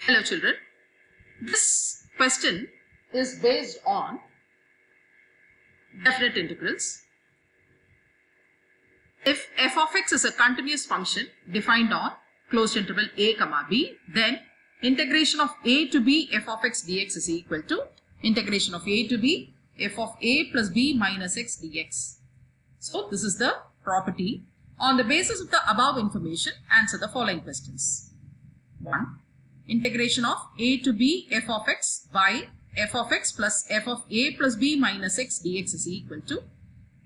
Hello children, this question is based on definite integrals. If f of x is a continuous function defined on closed interval a comma b, then integration of a to b f of x dx is equal to integration of a to b f of a plus b minus x dx. So this is the property. On the basis of the above information, answer the following questions. 1. Integration of a to b f of x by f of x plus f of a plus b minus x dx is equal to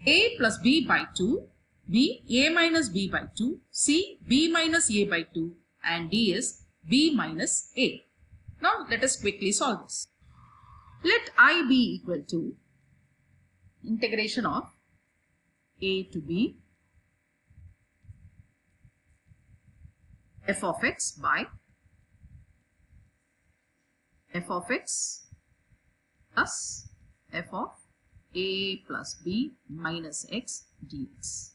a plus b by 2, b a minus b by 2, c b minus a by 2, and d is b minus a. Now let us quickly solve this. Let I be equal to integration of a to b f of x by f of x plus f of a plus b minus x dx.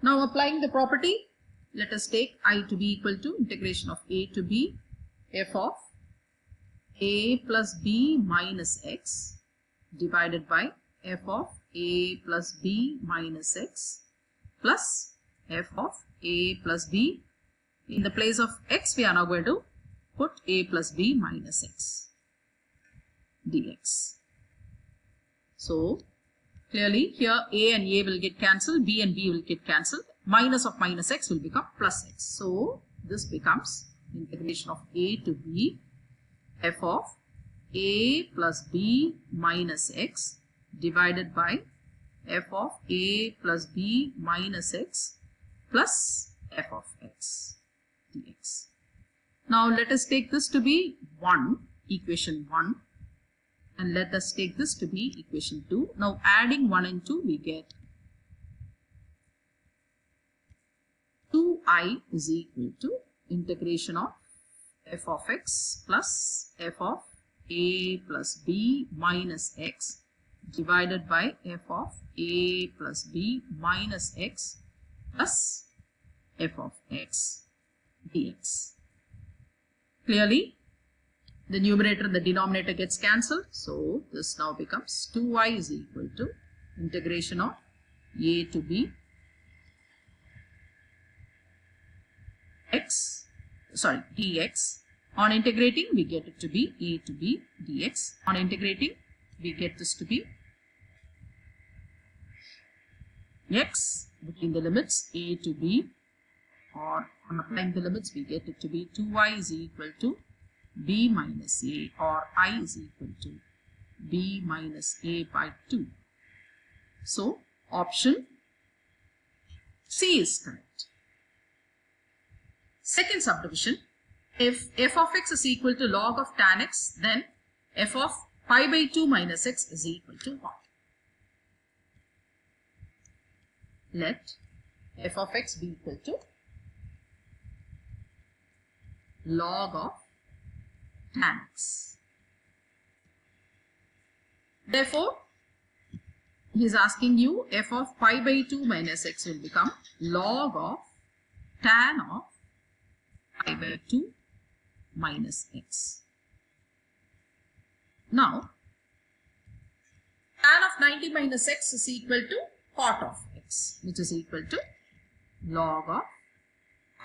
Now applying the property, let us take I to be equal to integration of a to b f of a plus b minus x divided by f of a plus b minus x plus f of a plus b. In the place of x, we are now going to put a plus b minus x dx. So clearly here a and a will get cancelled, b and b will get cancelled. Minus of minus x will become plus x. So this becomes integration of a to b f of a plus b minus x divided by f of a plus b minus x plus f of x dx. Now let us take this to be 1, equation 1, and let us take this to be equation 2. Now adding 1 and 2 we get 2i is equal to integration of f of x plus f of a plus b minus x divided by f of a plus b minus x plus f of x dx. Clearly, the numerator and the denominator gets cancelled. So this now becomes 2i is equal to integration of a to b dx. On integrating, we get it to be a to b dx. On integrating, we get this to be x between the limits a to b, or on applying the limits, we get it to be 2i is equal to b minus a, or I is equal to b minus a by 2. So option C is correct. Second subdivision, if f of x is equal to log of tan x, then f of pi by 2 minus x is equal to what? Let f of x be equal to log of tan x. Therefore, he is asking you f of pi by 2 minus x will become log of tan of pi by 2 minus x. Now, tan of 90 minus x is equal to cot of x, which is equal to log of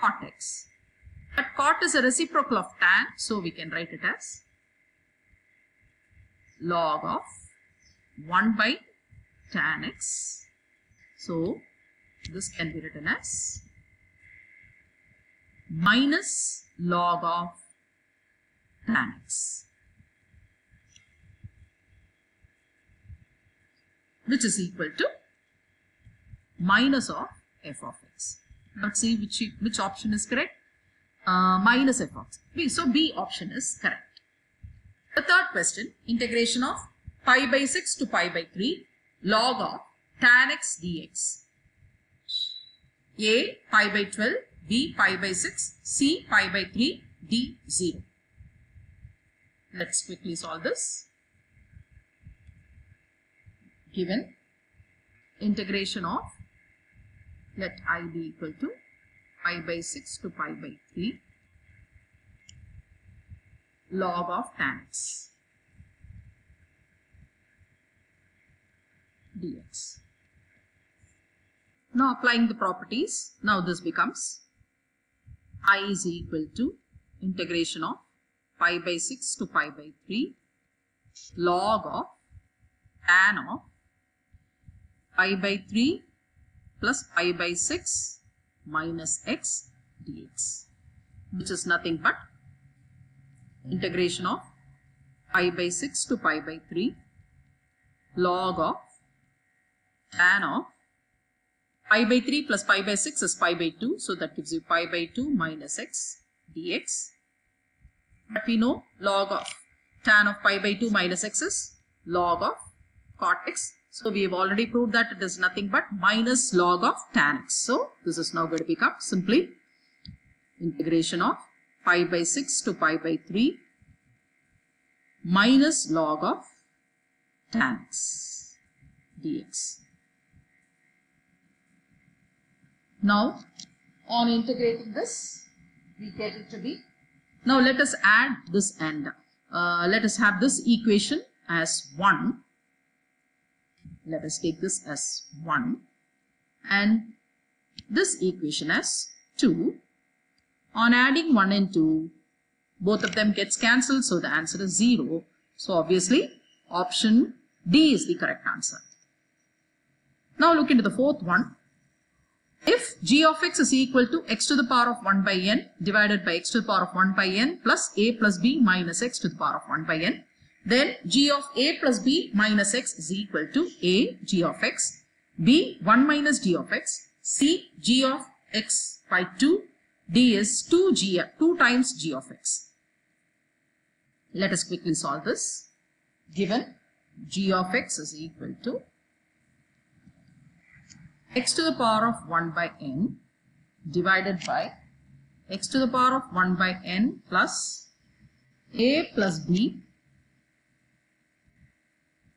cot x. But cot is a reciprocal of tan, so we can write it as log of 1 by tan x. So this can be written as minus log of tan x, which is equal to minus of f of x. Let's see which option is correct. Minus f of x. So B option is correct. The third question, integration of pi by 6 to pi by 3 log of tan x dx. A pi by 12, B pi by 6, C pi by 3, D 0. Let's quickly solve this. Given integration of, let I be equal to pi by 6 to pi by 3 log of tan x dx. Now applying the properties, now this becomes I is equal to integration of pi by 6 to pi by 3 log of tan of pi by 3 plus pi by 6 minus x dx, which is nothing but integration of pi by 6 to pi by 3 log of tan of pi by 3 plus pi by 6 is pi by 2, so that gives you pi by 2 minus x dx. But we know log of tan of pi by 2 minus x is log of cot x. So we have already proved that it is nothing but minus log of tan x. So this is now going to become simply integration of pi by 6 to pi by 3 minus log of tan x dx. Now on integrating this, we get it to be, now let us add this end. Let us have this equation as 1. Let us take this as 1 and this equation as 2. On adding 1 and 2, both of them gets cancelled, so the answer is 0. So obviously option D is the correct answer. Now look into the fourth one. If g of x is equal to x to the power of 1 by n divided by x to the power of 1 by n plus a plus b minus x to the power of 1 by n, then g of a plus b minus x is equal to a g of x, b 1 minus g of x, c g of x by 2, d is 2 times g of x. Let us quickly solve this. Given g of x is equal to x to the power of 1 by n divided by x to the power of 1 by n plus a plus b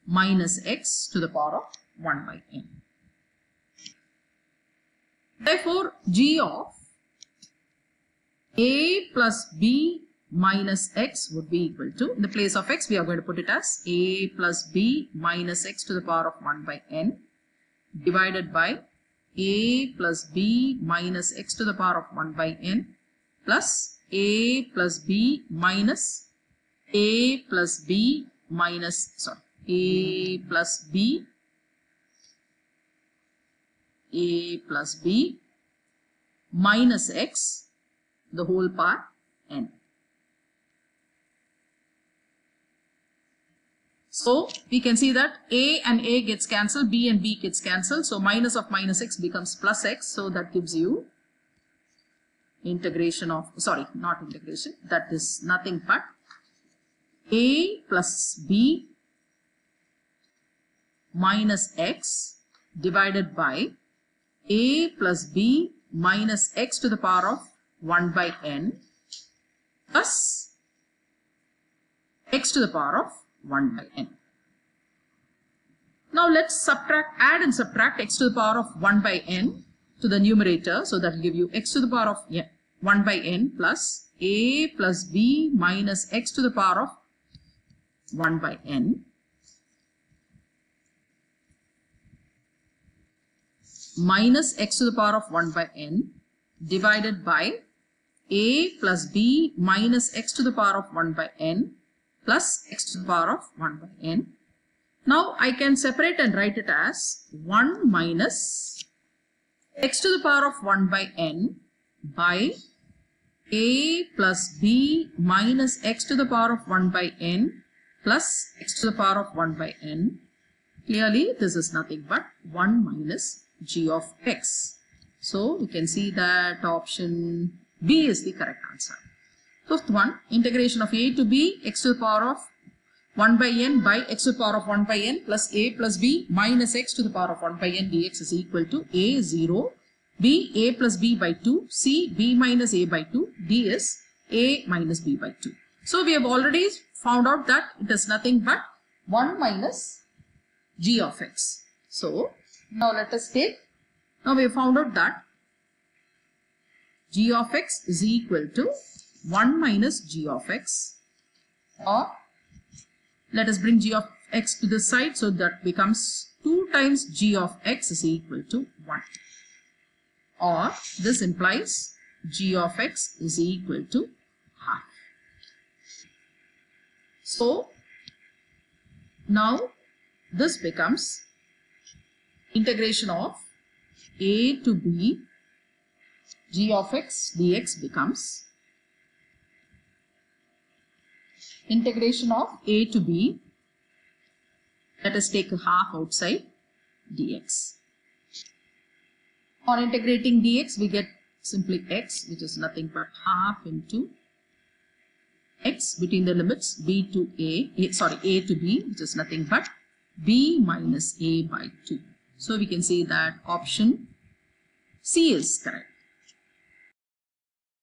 minus x to the power of 1 by n. Therefore, g of a plus b minus x would be equal to, in the place of x we are going to put it as a plus b minus x to the power of 1 by n divided by a plus b minus x to the power of 1 by n plus a plus b minus a plus b minus, a plus b minus x the whole power n. So we can see that a and a gets cancelled, b and b gets cancelled. So minus of minus x becomes plus x. So that gives you integration of, not integration, that is nothing but a plus b minus x divided by a plus b minus x to the power of 1 by n plus x to the power of 1 by n. Now let's add and subtract x to the power of 1 by n to the numerator. So that will give you x to the power of 1 by n plus a plus b minus x to the power of 1 by n minus x to the power of 1 by n divided by a plus b minus x to the power of 1 by n plus x to the power of 1 by n. Now I can separate and write it as 1 minus x to the power of 1 by n by a plus b minus x to the power of 1 by n plus x to the power of 1 by n. Clearly this is nothing but 1 minus g of x. So we can see that option B is the correct answer. Fifth one, integration of a to b x to the power of 1 by n by x to the power of 1 by n plus a plus b minus x to the power of 1 by n dx is equal to a 0, b a plus b by 2, c b minus a by 2, d is a minus b by 2. So we have already found out that it is nothing but 1 minus g of x. So now let us take, now we have found out that g of x is equal to 1 minus g of x or let us bring g of x to this side, so that becomes 2 times g of x is equal to 1, or this implies g of x is equal to half. So now this becomes integration of a to b, g of x dx becomes integration of a to b, let us take a half outside, dx. On integrating dx, we get simply x, which is nothing but half into x between the limits b to a to b, which is nothing but b minus a by 2. So we can say that option C is correct.